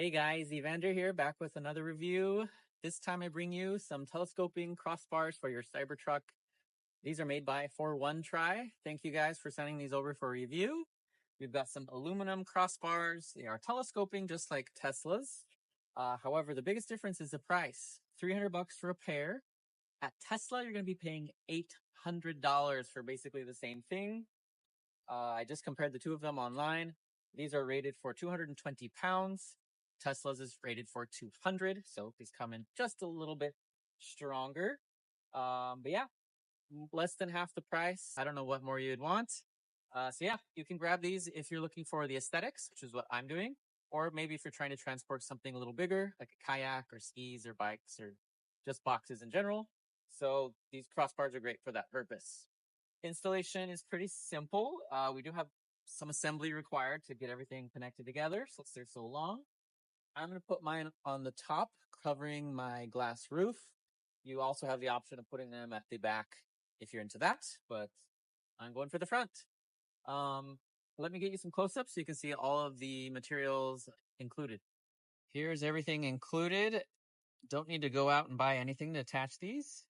Hey guys, Evander here, back with another review. This time I bring you some telescoping crossbars for your Cybertruck. These are made by Foronetry. Thank you guys for sending these over for review. We've got some aluminum crossbars. They are telescoping just like Tesla's. However, the biggest difference is the price. $300 for a pair. At Tesla, you're going to be paying $800 for basically the same thing. I just compared the two of them online. These are rated for 220 pounds. Tesla's is rated for 200, so these come in just a little bit stronger. But yeah, less than half the price. I don't know what more you'd want. So yeah, you can grab these if you're looking for the aesthetics, which is what I'm doing, or maybe if you're trying to transport something a little bigger, like a kayak or skis or bikes or just boxes in general. So these crossbars are great for that purpose. Installation is pretty simple. We do have some assembly required to get everything connected together since they're so long. I'm going to put mine on the top, covering my glass roof. You also have the option of putting them at the back if you're into that, but I'm going for the front. Let me get you some close-ups so you can see all of the materials included. Here's everything included. Don't need to go out and buy anything to attach these.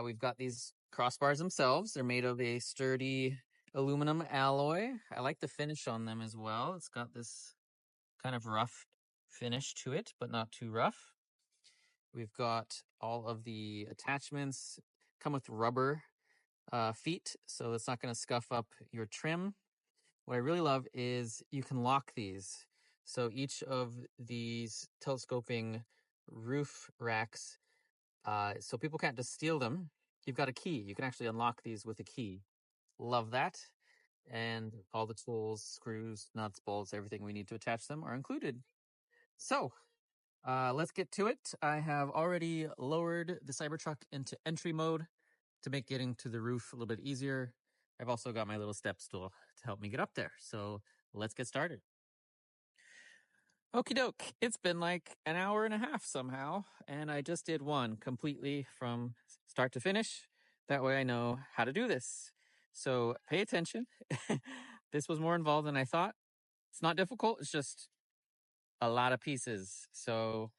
We've got these crossbars themselves. They're made of a sturdy aluminum alloy. I like the finish on them as well. It's got this kind of rough finish to it, but not too rough. We've got all of the attachments come with rubber feet, so it's not going to scuff up your trim. What I really love is you can lock these. So each of these telescoping roof racks, so people can't just steal them. You've got a key. You can actually unlock these with a key. Love that. And all the tools, screws, nuts, bolts, everything we need to attach them are included. So let's get to it. I have already lowered the Cybertruck into entry mode to make getting to the roof a little bit easier. I've also got my little step stool to help me get up there. So let's get started. Okie doke. It's been like an hour and a half somehow, and I just did one completely from start to finish. That way I know how to do this. So pay attention. This was more involved than I thought. It's not difficult. It's just a lot of pieces. So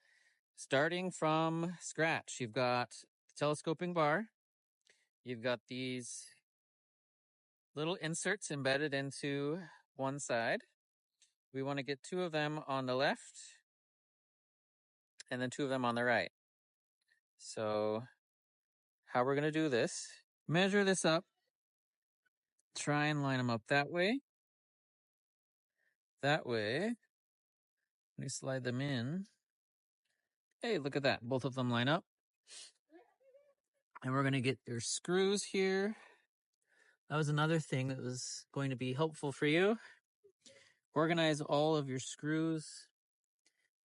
starting from scratch, you've got the telescoping bar. You've got these little inserts embedded into one side. We want to get two of them on the left and then two of them on the right. So how we're going to do this, measure this up, try and line them up that way. That way, when you slide them in, hey, look at that. Both of them line up. And we're going to get your screws here. That was another thing that was going to be helpful for you. Organize all of your screws.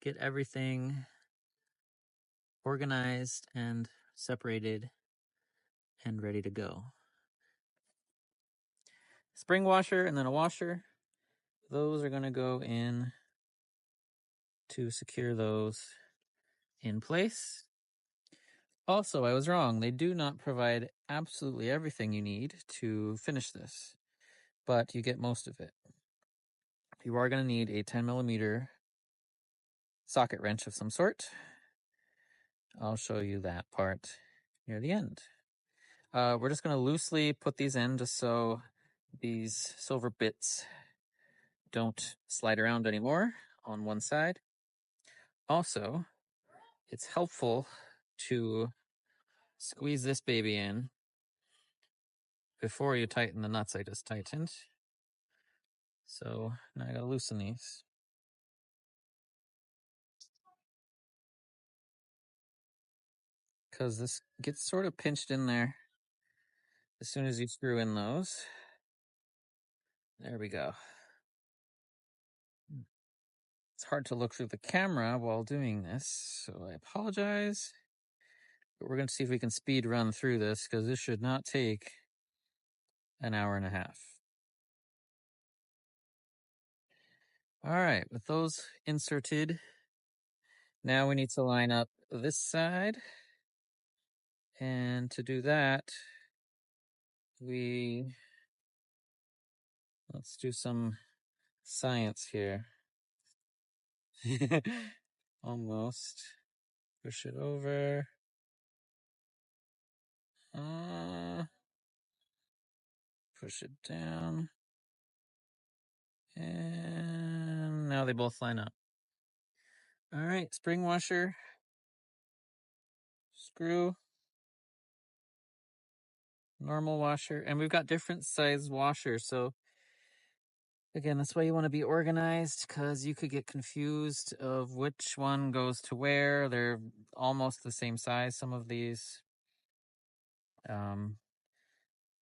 Get everything organized and separated and ready to go. Spring washer and then a washer. Those are going to go in to secure those in place. Also, I was wrong. They do not provide absolutely everything you need to finish this, but you get most of it. You are going to need a 10 millimeter socket wrench of some sort. I'll show you that part near the end. We're just going to loosely put these in just so these silver bits don't slide around anymore on one side. Also, it's helpful to squeeze this baby in before you tighten the nuts I just tightened. So now I gotta loosen these. Because this gets sort of pinched in there as soon as you screw in those. There we go. It's hard to look through the camera while doing this, so I apologize. But we're going to see if we can speed run through this, because this should not take an hour and a half. All right, with those inserted, now we need to line up this side. And to do that, let's do some science here. Almost. Push it over. Push it down. And now they both line up. All right, spring washer, screw, normal washer, and we've got different size washers. So again, that's why you want to be organized, because you could get confused of which one goes to where. They're almost the same size, some of these.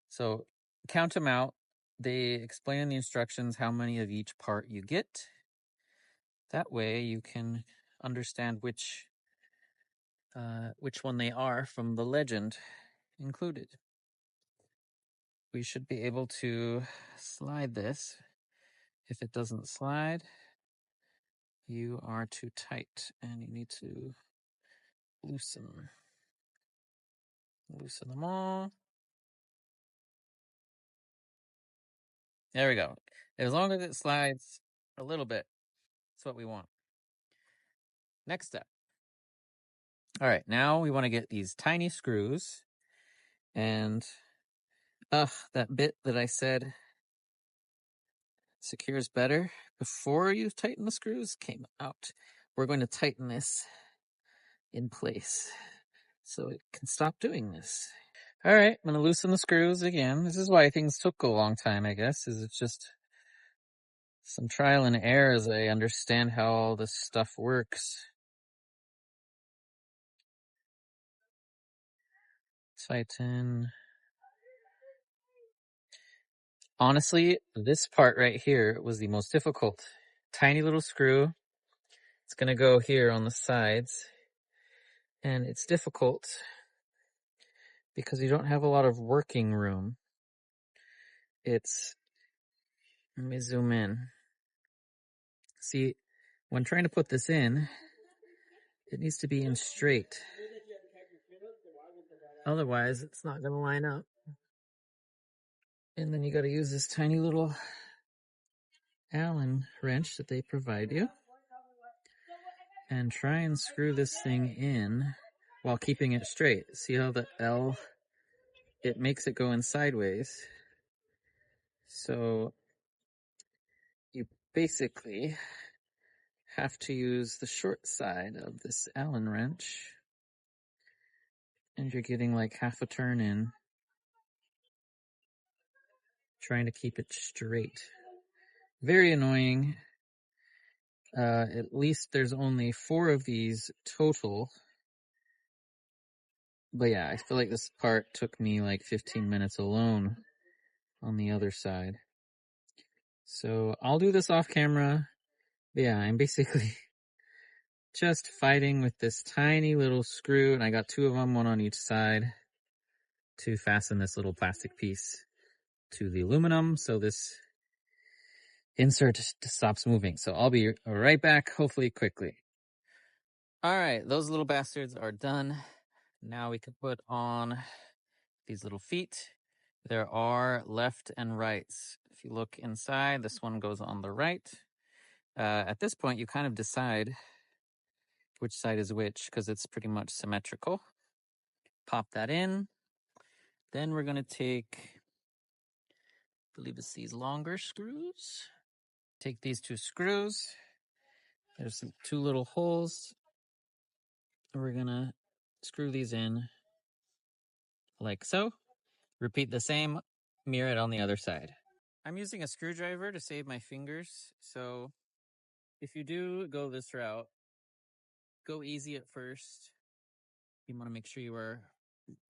So count them out. They explain in the instructions how many of each part you get. That way you can understand which one they are from the legend included. We should be able to slide this. If it doesn't slide, you are too tight and you need to loosen them all. There we go. As long as it slides a little bit, that's what we want. Next step. All right, now we want to get these tiny screws, and that bit that I said secures better before you tighten the screws came out. We're going to tighten this in place so it can stop doing this. All right, I'm going to loosen the screws again. This is why things took a long time, I guess, is it's just some trial and error as I understand how all this stuff works. Tighten. Honestly, this part right here was the most difficult. Tiny little screw. It's going to go here on the sides. And it's difficult because you don't have a lot of working room. Let me zoom in. See, when trying to put this in, it needs to be in straight. Otherwise, it's not going to line up. And then you got to use this tiny little Allen wrench that they provide you and try and screw this thing in while keeping it straight. See how the L, it makes it go in sideways. So you basically have to use the short side of this Allen wrench, and you're getting like half a turn in, trying to keep it straight. Very annoying. At least there's only 4 of these total. But yeah, I feel like this part took me like 15 minutes alone on the other side. So I'll do this off camera. But yeah, I'm basically just fighting with this tiny little screw, and I got 2 of them, one on each side, to fasten this little plastic piece to the aluminum so this insert stops moving. So I'll be right back, hopefully quickly. All right, those little bastards are done. Now we can put on these little feet. There are left and rights. If you look inside, this one goes on the right. At this point, you kind of decide which side is which because it's pretty much symmetrical. Pop that in. Then we're going to take, I believe it's these longer screws. Take these 2 screws. There's some 2 little holes. We're going to screw these in like so. Repeat the same, mirror it on the other side. I'm using a screwdriver to save my fingers, so if you do go this route, go easy at first. You want to make sure you are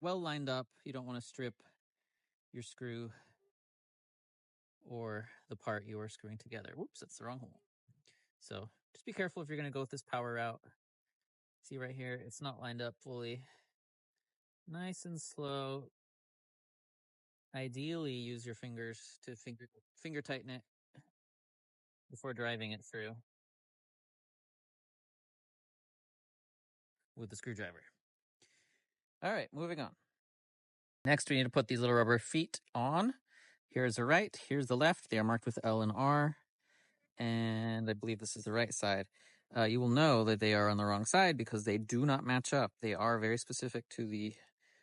well lined up. You don't want to strip your screw or the part you are screwing together. Whoops, that's the wrong hole. So just be careful if you're going to go with this power route. See right here, it's not lined up fully. Nice and slow. Ideally, use your fingers to finger tighten it before driving it through with the screwdriver. All right, moving on. Next, we need to put these little rubber feet on. Here's the right, here's the left. They are marked with L and R. And I believe this is the right side. you will know that they are on the wrong side because they do not match up. They are very specific to the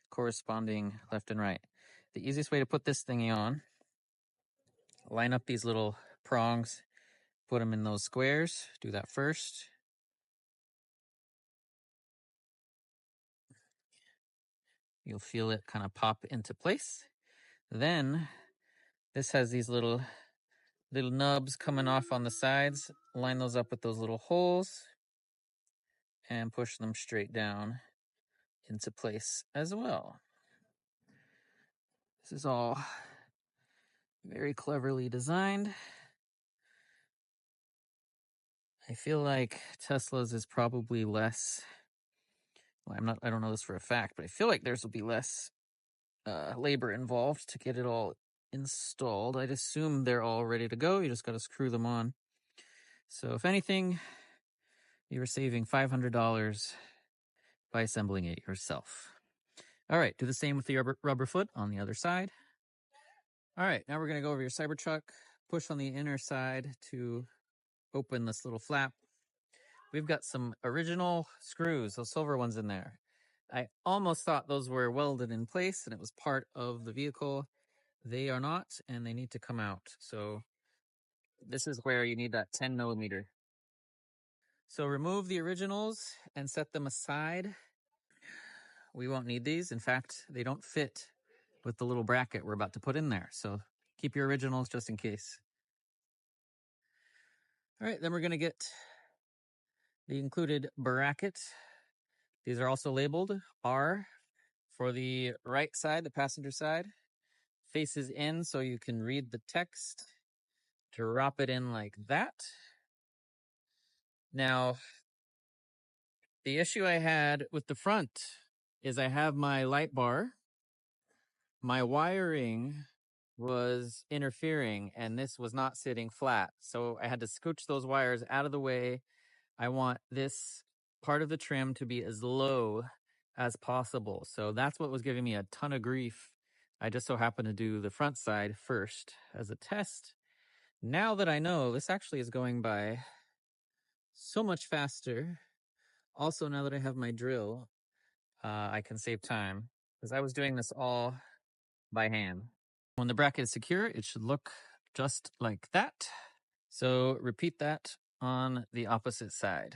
corresponding left and right. The easiest way to put this thingy on, line up these little prongs, put them in those squares. Do that first. You'll feel it kind of pop into place. Then this has these little nubs coming off on the sides. Line those up with those little holes and push them straight down into place as well. This is all very cleverly designed. I feel like Tesla's is probably less, well, I don't know this for a fact, but I feel like theirs will be less labor involved to get it all installed. I'd assume they're all ready to go. You just got to screw them on. So if anything, you're saving $500 by assembling it yourself. All right, do the same with the rubber foot on the other side. All right, now we're going to go over your Cybertruck. Push on the inner side to open this little flap. We've got some original screws, those silver ones in there. I almost thought those were welded in place and it was part of the vehicle. They are not, and they need to come out. So this is where you need that 10 millimeter. So remove the originals and set them aside. We won't need these. In fact, they don't fit with the little bracket we're about to put in there. So keep your originals just in case. All right, then we're going to get the included bracket. These are also labeled R for the right side, the passenger side. Faces in so you can read the text. Drop it in like that. Now, the issue I had with the front is I have my light bar. My wiring was interfering and this was not sitting flat. So I had to scooch those wires out of the way. I want this part of the trim to be as low as possible. So that's what was giving me a ton of grief. I just so happened to do the front side first as a test. Now that I know, this actually is going by so much faster. Also, now that I have my drill, I can save time because I was doing this all by hand. When the bracket is secure, it should look just like that. So repeat that on the opposite side.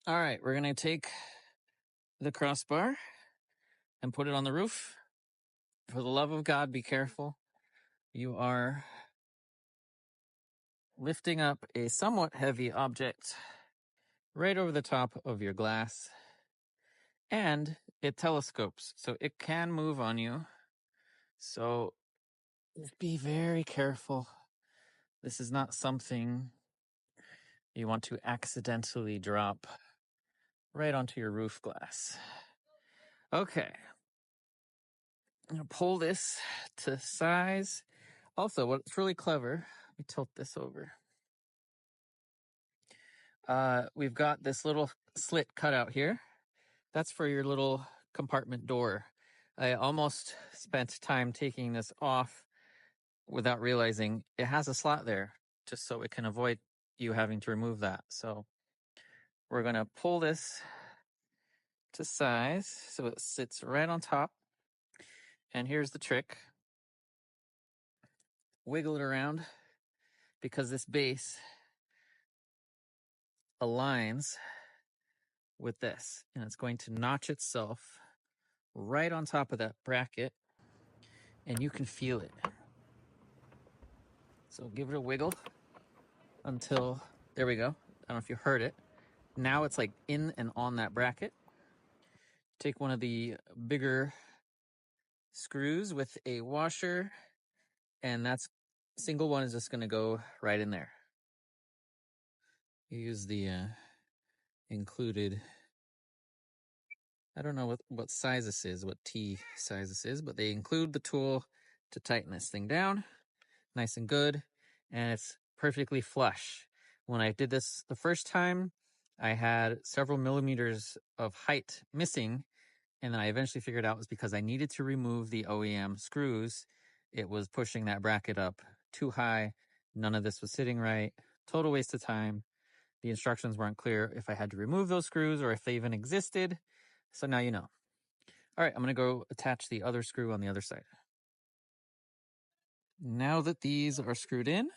All right, we're going to take the crossbar and put it on the roof. For the love of God, be careful. You are lifting up a somewhat heavy object right over the top of your glass, and it telescopes, so it can move on you. So just be very careful. This is not something you want to accidentally drop right onto your roof glass. Okay. I'm going to pull this to size. Also, what's really clever, let me tilt this over. We've got this little slit cut out here. That's for your little compartment door. I almost spent time taking this off without realizing it has a slot there, just so it can avoid you having to remove that. So we're going to pull this to size so it sits right on top. And here's the trick. Wiggle it around because this base aligns with this, and it's going to notch itself right on top of that bracket, and you can feel it. So give it a wiggle until, there we go. I don't know if you heard it. Now it's like in and on that bracket. Take one of the bigger screws with a washer, and that's single one is just going to go right in there. You use the included, I don't know what size this is, what T size this is, but they include the tool to tighten this thing down. Nice and good, and it's perfectly flush. When I did this the first time, I had several millimeters of height missing, and then I eventually figured out it was because I needed to remove the OEM screws. It was pushing that bracket up too high. None of this was sitting right. Total waste of time. the instructions weren't clear if I had to remove those screws or if they even existed. So now you know. All right, I'm going to go attach the other screw on the other side. Now that these are screwed in,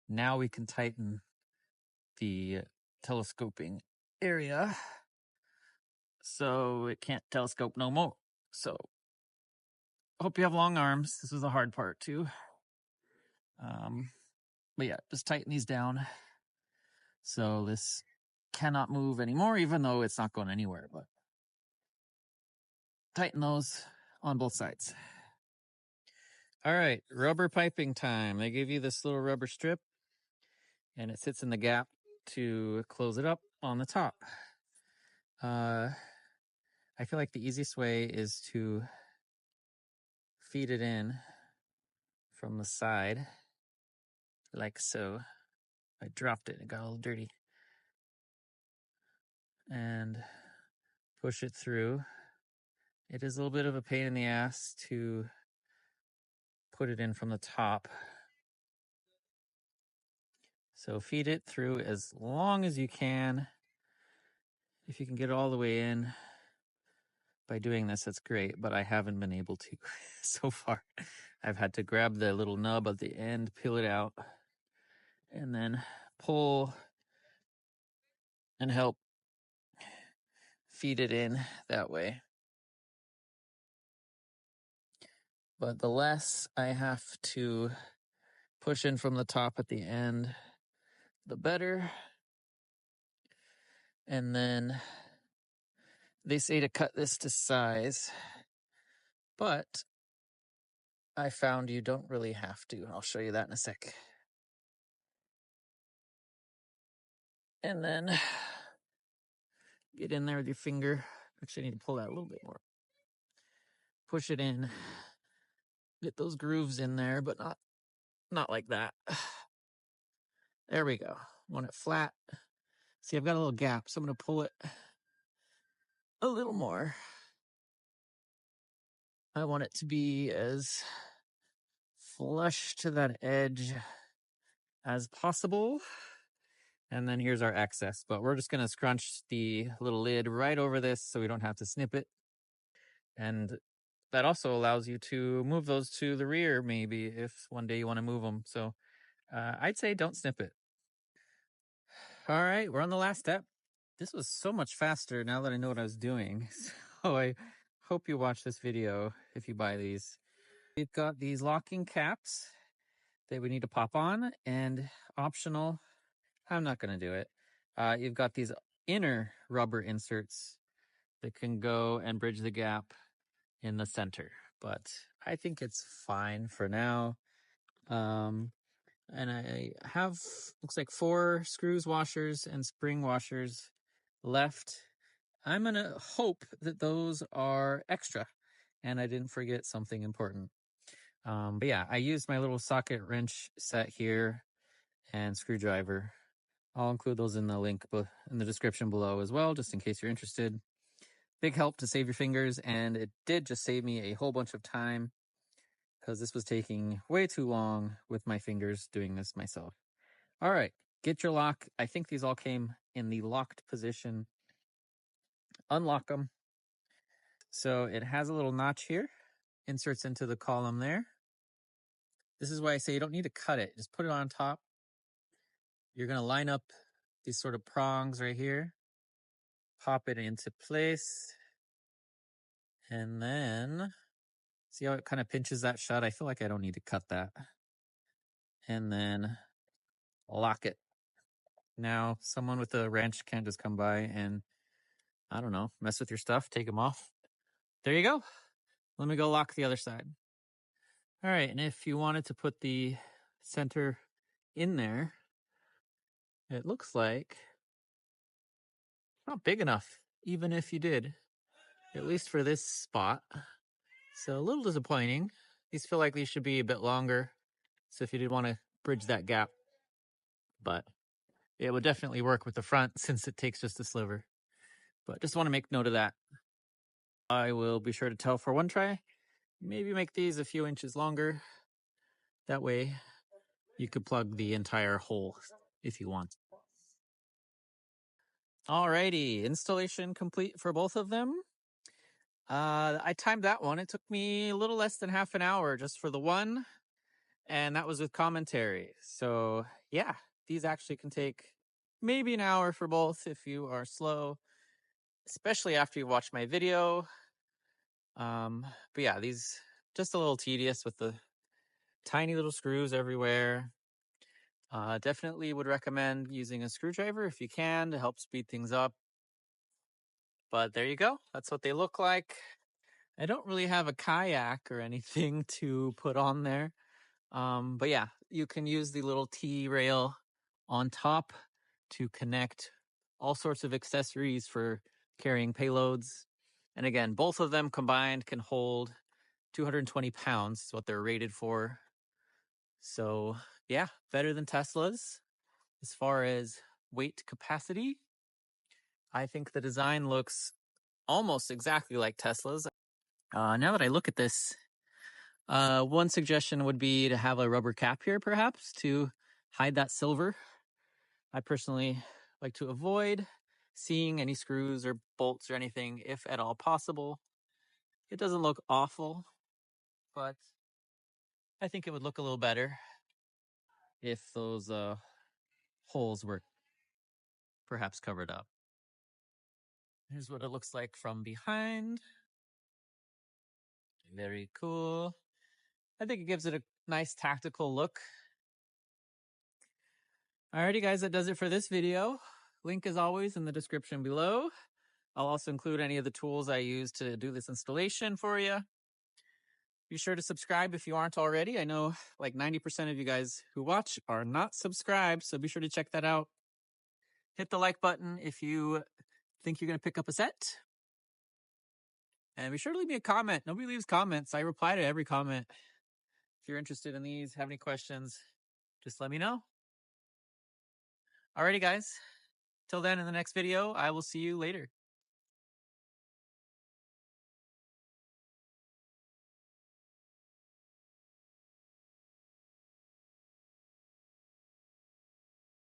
now we can tighten the telescoping area so it can't telescope no more. So hope you have long arms. This was the hard part too. But yeah, just tighten these down so this cannot move anymore, even though it's not going anywhere. But tighten those on both sides. All right, rubber piping time. They give you this little rubber strip and it sits in the gap to close it up on the top. I feel like the easiest way is to feed it in from the side, like so. I dropped it, it got a little dirty. And push it through. It is a little bit of a pain in the ass to put it in from the top. So feed it through as long as you can. If you can get it all the way in by doing this, that's great, but I haven't been able to so far. I've had to grab the little nub at the end, peel it out, and then pull and help feed it in that way. But the less I have to push in from the top at the end, the better. And then they say to cut this to size, but I found you don't really have to. I'll show you that in a sec. And then get in there with your finger. Actually, I need to pull that a little bit more. Push it in. Get those grooves in there, but not like that. There we go. Want it flat. See, I've got a little gap, so I'm going to pull it a little more. I want it to be as flush to that edge as possible. And then here's our excess, but we're just going to scrunch the little lid right over this so we don't have to snip it. And that also allows you to move those to the rear maybe if one day you want to move them. So I'd say don't snip it. All right, we're on the last step. This was so much faster now that I know what I was doing. So I hope you watch this video if you buy these. We've got these locking caps that we need to pop on, and optional, I'm not going to do it. You've got these inner rubber inserts that can go and bridge the gap in the center, but I think it's fine for now. And I have, looks like 4 screws, washers, and spring washers left. I'm going to hope that those are extra and I didn't forget something important. But yeah, I used my little socket wrench set here and screwdriver. I'll include those in the link in the description below as well, just in case you're interested. Big help to save your fingers, and it did just save me a whole bunch of time because this was taking way too long with my fingers doing this myself. All right, get your lock. I think these all came in the locked position. Unlock them. So it has a little notch here, inserts into the column there. This is why I say you don't need to cut it. Just put it on top. You're going to line up these sort of prongs right here. Pop it into place. And then, see how it kind of pinches that shut? I feel like I don't need to cut that. And then lock it. Now, someone with a wrench can't just come by and, I don't know, mess with your stuff, take them off. There you go. Let me go lock the other side. All right, and if you wanted to put the center in there, it looks like not big enough, even if you did, at least for this spot. So a little disappointing. These feel like these should be a bit longer. So if you did want to bridge that gap, but it would definitely work with the front since it takes just a sliver. But just want to make note of that. I will be sure to tell Foronetry, maybe make these a few inches longer. That way you could plug the entire hole if you want. Alrighty, installation complete for both of them. I timed that one. It took me a little less than half an hour just for the one, and that was with commentary. So yeah, these actually can take maybe an hour for both if you are slow, especially after you watch my video. But yeah, these just a little tedious with the tiny little screws everywhere. Definitely would recommend using a screwdriver if you can to help speed things up. But there you go. That's what they look like. I don't really have a kayak or anything to put on there. But yeah, you can use the little T-rail on top to connect all sorts of accessories for carrying payloads. And again, both of them combined can hold 220 pounds, is what they're rated for. So yeah, better than Tesla's as far as weight capacity. I think the design looks almost exactly like Tesla's. Now that I look at this, one suggestion would be to have a rubber cap here, perhaps, to hide that silver. I personally like to avoid seeing any screws or bolts or anything, if at all possible. It doesn't look awful, but I think it would look a little better if those holes were perhaps covered up. Here's what it looks like from behind. Very cool. I think it gives it a nice tactical look. Alrighty guys, that does it for this video. Link as always in the description below. I'll also include any of the tools I use to do this installation for you. Be sure to subscribe if you aren't already. I know like 90% of you guys who watch are not subscribed, so be sure to check that out. Hit the like button if you think you're going to pick up a set. And be sure to leave me a comment. Nobody leaves comments. I reply to every comment. If you're interested in these, have any questions, just let me know. Alrighty guys, till then in the next video, I will see you later.